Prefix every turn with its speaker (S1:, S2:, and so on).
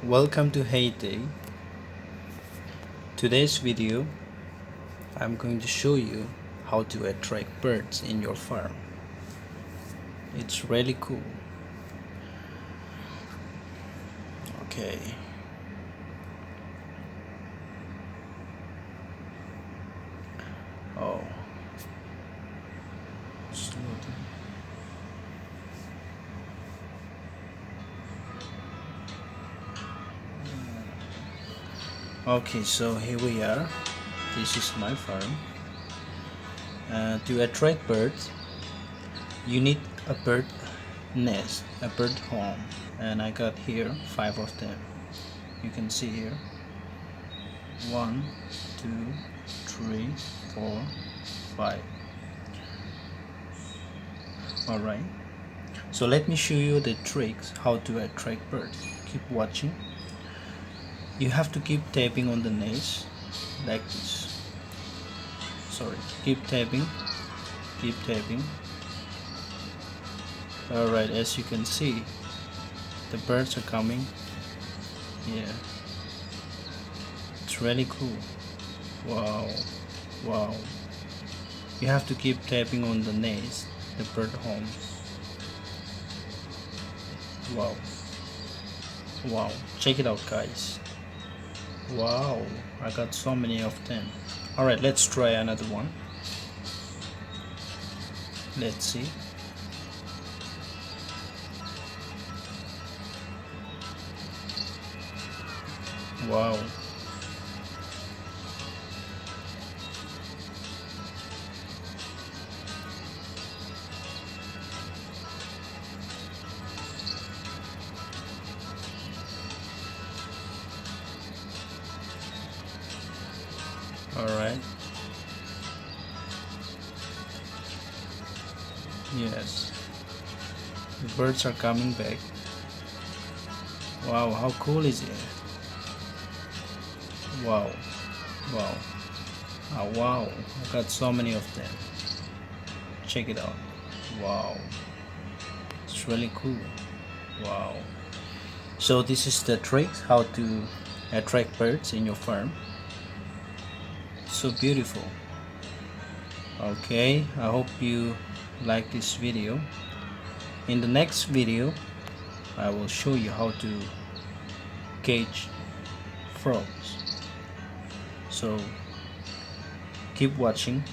S1: Welcome to Hayday. Today's video I'm going to show you how to attract birds in your farm. It's really cool. Okay. Oh. Slow down. Okay, so here we are. This is my farm. To attract birds, you need a bird nest, a bird home, and I got here 5 of them. You can see here 1, 2, 3, 4, 5. Alright, so let me show you the tricks how to attract birds. Keep watching. You have to keep tapping on the nest like this. Sorry, keep tapping. Alright, as you can see, the birds are coming. Yeah, it's really cool. Wow. You have to keep tapping on the nest, the bird home. Wow, check it out, guys. Wow, I got so many of them. Alright, let's try another one. Let's see. Wow. Alright. Yes. The birds are coming back. Wow, how cool is it? Wow. Wow, I got so many of them. Check it out. Wow. It's really cool. Wow. So this is the trick how to attract birds in your farm. So beautiful. Okay, I hope you like this video. In the next video I will show you how to cage frogs. So keep watching.